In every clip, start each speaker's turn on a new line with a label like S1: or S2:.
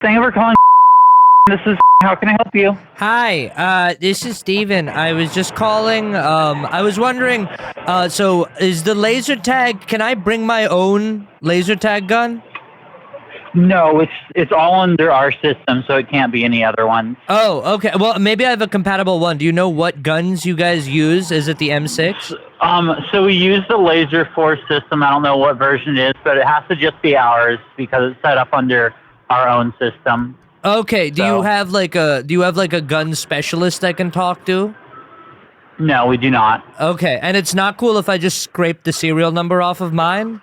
S1: Thank you for calling. This is how can I help you?
S2: Hi, this is Steven. I was just calling. I was wondering, so is the laser tag, can I bring my own laser tag gun?
S1: No, it's all under our system, so it can't be any other one.
S2: Oh, okay. Well, maybe I have a compatible one. Do you know what guns you guys use? Is it the M6?
S1: So we use the Laser Force system. I don't know what version it is, but it has to just be ours because it's set up under our own system.
S2: Okay. Do you have like a gun specialist I can talk to?
S1: No, we do not.
S2: Okay. And it's not cool if I just scrape the serial number off of mine?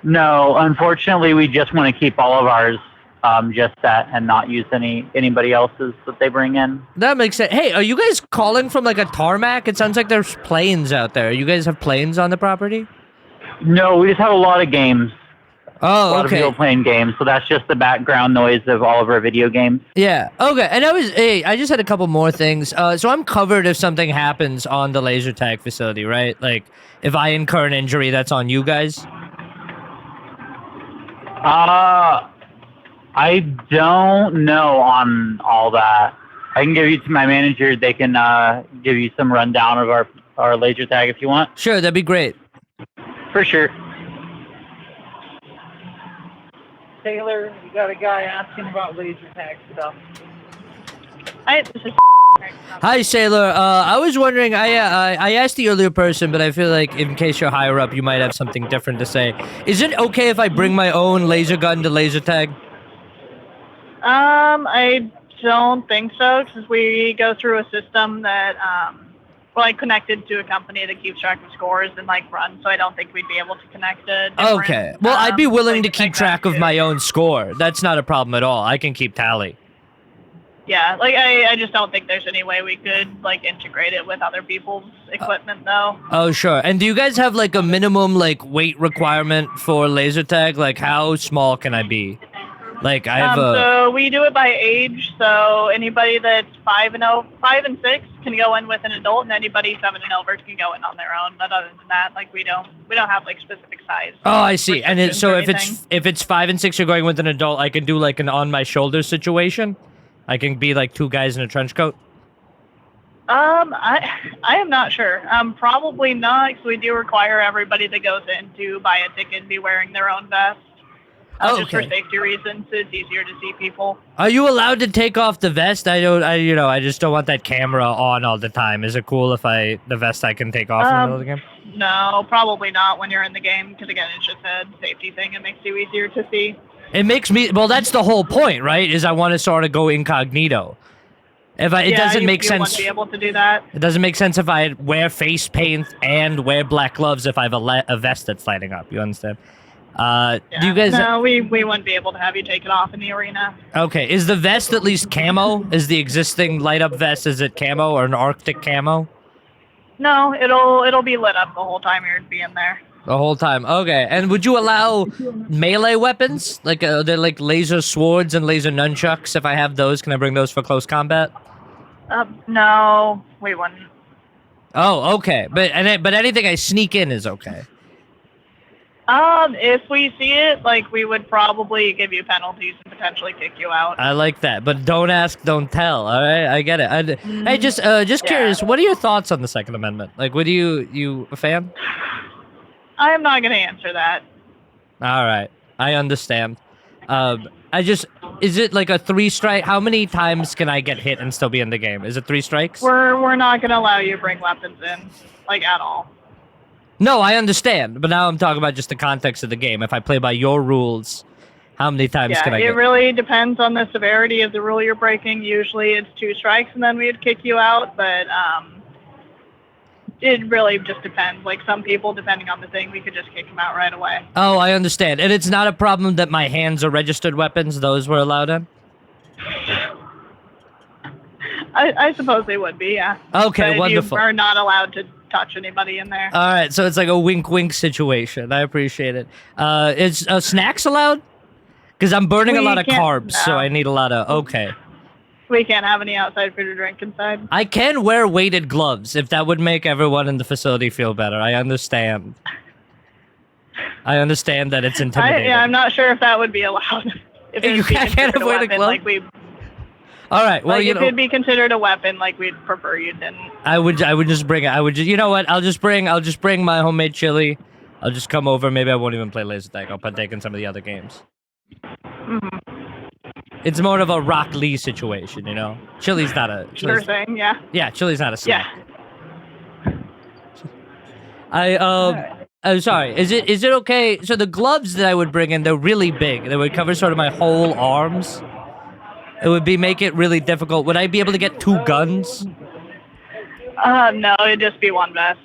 S1: No, unfortunately, we just want to keep all of ours just that and not use anybody else's that they bring in.
S2: That makes sense. Hey, are you guys calling from like a tarmac? It sounds like there's planes out there. You guys have planes on the property?
S1: No, we just have a lot of games.
S2: Oh,
S1: a lot
S2: okay.
S1: of people playing games, so that's just the background noise of all of our video games.
S2: Yeah, okay. And I just had a couple more things. So I'm covered if something happens on the laser tag facility, right? Like, if I incur an injury, that's on you guys?
S1: I don't know on all that. I can give you to my manager. They can give you some rundown of our laser tag if you want.
S2: Sure, that'd be great.
S1: For sure. Taylor, you got a guy asking about laser tag stuff.
S3: Hi, this is
S2: Hi, Sailor. I was wondering, I asked the earlier person, but I feel like in case you're higher up, you might have something different to say. Is it okay if I bring my own laser gun to laser tag?
S3: I don't think so, because we go through a system that, connected to a company that keeps track of scores and, runs, so I don't think we'd be able to connect a different,
S2: Okay. Well, I'd be willing to keep track of my own score. That's not a problem at all. I can keep tally.
S3: Yeah, I just don't think there's any way we could, integrate it with other people's equipment, though.
S2: Oh, sure. And do you guys have, a minimum, weight requirement for laser tag? How small can I be? I have
S3: So we do it by age, so anybody that's 5 and 6 can go in with an adult, and anybody 7 and over can go in on their own. But other than that, we don't have, specific size.
S2: Oh, I see. And so if it's 5 and 6, you're going with an adult, I can do, an on-my-shoulder situation? I can be two guys in a trench coat?
S3: I am not sure. Probably not, because we do require everybody that goes in to buy a ticket and be wearing their own vest. Just for safety reasons, it's easier to see people.
S2: Are you allowed to take off the vest? I just don't want that camera on all the time. Is it cool if the vest I can take off in the middle of the game?
S3: No, probably not when you're in the game, because again, it's just a safety thing. It makes you easier to see.
S2: It makes me, well, that's the whole point, right? Is I want to sort of go incognito. It doesn't make sense.
S3: You wouldn't be able to do that.
S2: It doesn't make sense if I wear face paint and wear black gloves if I have a vest that's lighting up. You understand? Do you guys?
S3: No, we wouldn't be able to have you take it off in the arena.
S2: Okay, is the vest at least camo? Is the existing light up vest, is it camo or an Arctic camo?
S3: No, it'll be lit up the whole time you're being there.
S2: The whole time. Okay. And would you allow melee weapons? They're laser swords and laser nunchucks. If I have those, can I bring those for close combat?
S3: No, we wouldn't.
S2: Oh, okay. But anything I sneak in is okay.
S3: If we see it, we would probably give you penalties and potentially kick you out.
S2: I like that. But don't ask, don't tell. All right? I get it. Hey, just curious, what are your thoughts on the Second Amendment? What do you a fan?
S3: I am not going to answer that.
S2: All right. I understand. Is it a 3 strike? How many times can I get hit and still be in the game? Is it 3 strikes?
S3: We're not going to allow you to bring weapons in, at all.
S2: No, I understand. But now I'm talking about just the context of the game. If I play by your rules, how many times can I get?
S3: It really depends on the severity of the rule you're breaking. Usually it's 2 strikes and then we'd kick you out, but it really just depends. Some people, depending on the thing, we could just kick them out right away.
S2: Oh, I understand. And it's not a problem that my hands are registered weapons? Those were allowed in?
S3: I suppose they would be, yeah.
S2: Okay,
S3: but
S2: wonderful.
S3: You are not allowed to touch anybody in there.
S2: All right, so it's a wink-wink situation. I appreciate it. Is snacks allowed? Because I'm burning a lot of carbs, so I need a lot of... Okay.
S3: We can't have any outside food or drink inside.
S2: I can wear weighted gloves if that would make everyone in the facility feel better. I understand. I understand that it's intimidating.
S3: I'm not sure if that would be allowed. If
S2: You
S3: it'd be
S2: can't
S3: considered
S2: avoid a
S3: weapon,
S2: glove?
S3: like we,
S2: All right. Well,
S3: like
S2: you
S3: if
S2: know,
S3: it'd be considered a weapon, like we'd prefer you didn't.
S2: I would just bring it. I would just, you know what? I'll just bring my homemade chili. I'll just come over. Maybe I won't even play laser tag. I'll partake in some of the other games. It's more of a Rock Lee situation, you know. Chili's not a
S3: Sure thing, yeah.
S2: Yeah, chili's not a snack.
S3: Yeah.
S2: I'm sorry. Is it okay? So the gloves that I would bring in, they're really big. They would cover sort of my whole arms. It would make it really difficult. Would I be able to get 2 guns?
S3: No, it'd just be one vest.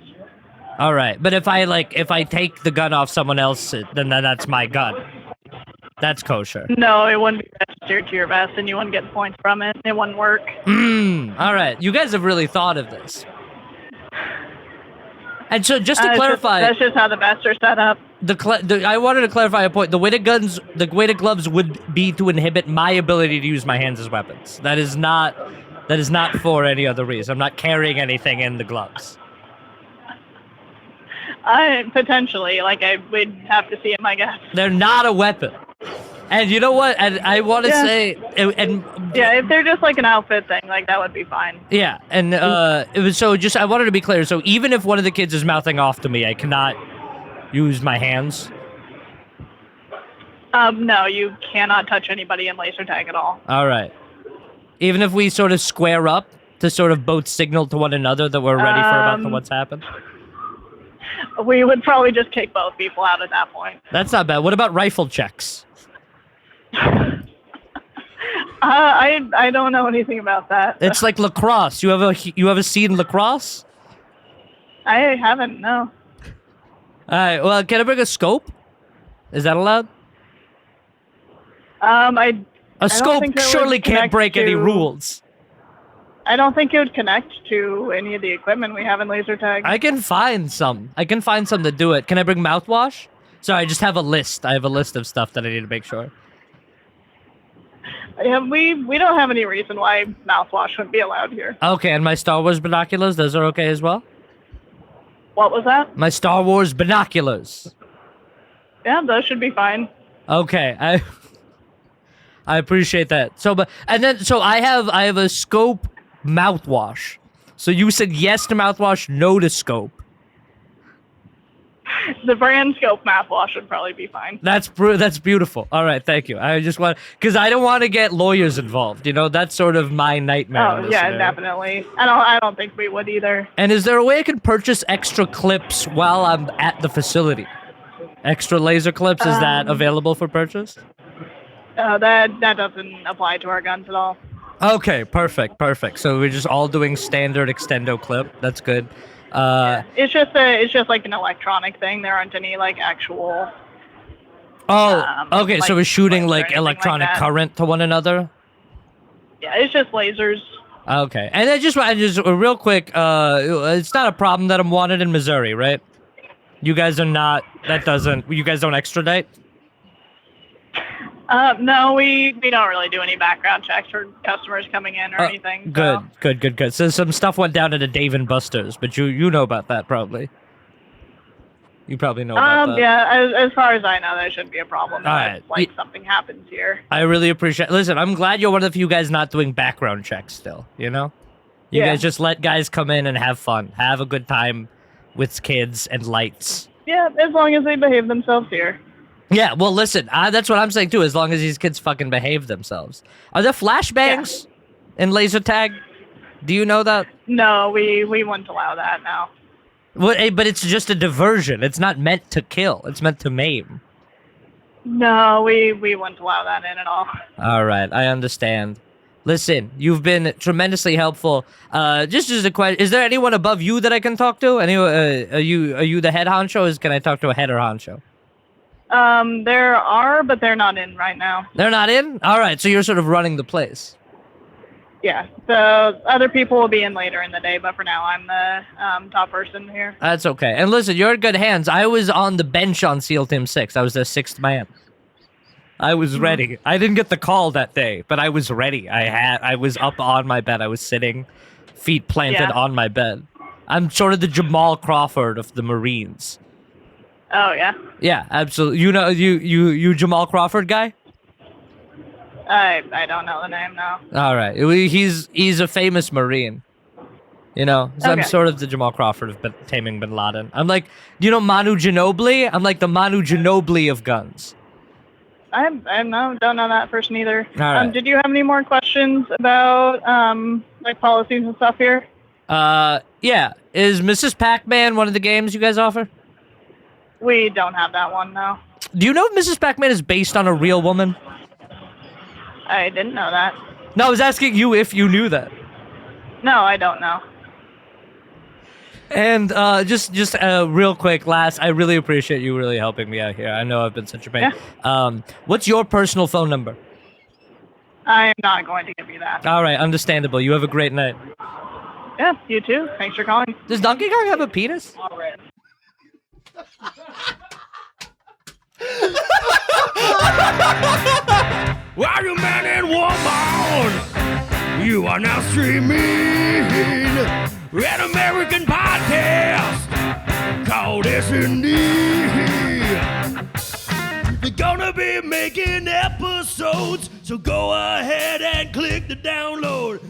S2: All right, but if I take the gun off someone else, then that's my gun. That's kosher.
S3: No, it wouldn't be registered to your vest, and you wouldn't get points from it. It wouldn't work.
S2: All right, you guys have really thought of this. And so, just to clarify,
S3: that's just how the vests are set up.
S2: I wanted to clarify a point. The weighted gloves would be to inhibit my ability to use my hands as weapons. That is not for any other reason. I'm not carrying anything in the gloves.
S3: Potentially, we'd have to see them, I guess.
S2: They're not a weapon. And you know what? And I want to say,
S3: if they're just like an outfit thing, like that would be fine.
S2: Yeah, and it was I wanted to be clear. So even if one of the kids is mouthing off to me, I cannot use my hands.
S3: No, you cannot touch anybody in laser tag at all.
S2: All right. Even if we sort of square up to sort of both signal to one another that we're ready for what's happened.
S3: We would probably just kick both people out at that point.
S2: That's not bad. What about rifle checks?
S3: I don't know anything about that.
S2: It's like lacrosse. You ever seen lacrosse?
S3: I haven't. No.
S2: All right. Well, can I bring a scope? Is that allowed? A scope surely can't break any rules.
S3: I don't think it would connect to any of the equipment we have in laser tag.
S2: I can find some. To do it. Can I bring mouthwash? Sorry, I just have a list. I have a list of stuff that I need to make sure.
S3: Yeah, we don't have any reason why mouthwash wouldn't be allowed here.
S2: Okay, and my Star Wars binoculars, those are okay as well?
S3: What was that?
S2: My Star Wars binoculars.
S3: Yeah, those should be fine.
S2: Okay, I appreciate that. So I have a scope mouthwash. So you said yes to mouthwash, no to scope.
S3: The brand scope mouthwash would probably be fine.
S2: That's beautiful. All right, thank you. I just want, because I don't want to get lawyers involved. You know, that's sort of my nightmare.
S3: Oh yeah, definitely. I don't think we would either.
S2: And is there a way I can purchase extra clips while I'm at the facility? Extra laser clips, is that available for purchase?
S3: That doesn't apply to our guns at all.
S2: Okay, perfect. So we're just all doing standard extendo clip. That's good.
S3: It's just like an electronic thing. There aren't any like actual.
S2: Okay. So we're shooting like electronic current to one another.
S3: Yeah, it's just lasers.
S2: Okay, and I just real quick. It's not a problem that I'm wanted in Missouri, right? You guys are not. You guys don't extradite.
S3: No, we don't really do any background checks for customers coming in or anything.
S2: Good. So some stuff went down at a Dave and Buster's, but you know about that probably. You probably know about that.
S3: Yeah, as far as I know, there shouldn't be a problem.
S2: All right.
S3: Like something happens here.
S2: I really appreciate. Listen, I'm glad you're one of the few guys not doing background checks still. You know, you guys just let guys come in and have fun, have a good time with kids and lights.
S3: Yeah, as long as they behave themselves here.
S2: Yeah, well, listen, that's what I'm saying, too, as long as these kids fucking behave themselves. Are there flashbangs in laser tag? Do you know that?
S3: No, we wouldn't allow that now.
S2: But it's just a diversion. It's not meant to kill. It's meant to maim.
S3: No, we wouldn't allow that in at all.
S2: All right, I understand. Listen, you've been tremendously helpful. Just as a question, is there anyone above you that I can talk to? Are you the head honcho, or can I talk to a head or honcho?
S3: There are, but they're not in right now.
S2: They're not in? All right, so you're sort of running the place.
S3: Yeah, so other people will be in later in the day, but for now I'm the top person here.
S2: That's okay. And listen, you're in good hands. I was on the bench on SEAL Team 6. I was their 6th man. I was ready. I didn't get the call that day, but I was ready. I was up on my bed. I was sitting, feet planted on my bed. I'm sort of the Jamal Crawford of the Marines.
S3: Oh yeah.
S2: Yeah, absolutely. You know, you Jamal Crawford guy?
S3: I don't know the name now.
S2: All right. He's a famous Marine. You know, so I'm
S3: Okay.
S2: sort of the Jamal Crawford of taming Bin Laden. I'm like, do you know Manu Ginobili? I'm like the Manu Ginobili of guns.
S3: I don't know that person either.
S2: All right.
S3: Did you have any more questions about like policies and stuff here?
S2: Yeah. Is Mrs. Pac-Man one of the games you guys offer?
S3: We don't have that one, no.
S2: Do you know if Mrs. Pac-Man is based on a real woman?
S3: I didn't know that.
S2: No, I was asking you if you knew that.
S3: No, I don't know.
S2: And just real quick, last, I really appreciate you really helping me out here. I know I've been such a pain.
S3: Yeah.
S2: What's your personal phone number?
S3: I am not going to give you that.
S2: All right, understandable. You have a great night.
S3: Yeah, you too. Thanks for calling.
S2: Does Donkey Kong have a penis?
S3: All right.
S4: While you man and woman, you are now streaming an American podcast called S&D. They're gonna be making episodes, so go ahead and click the download.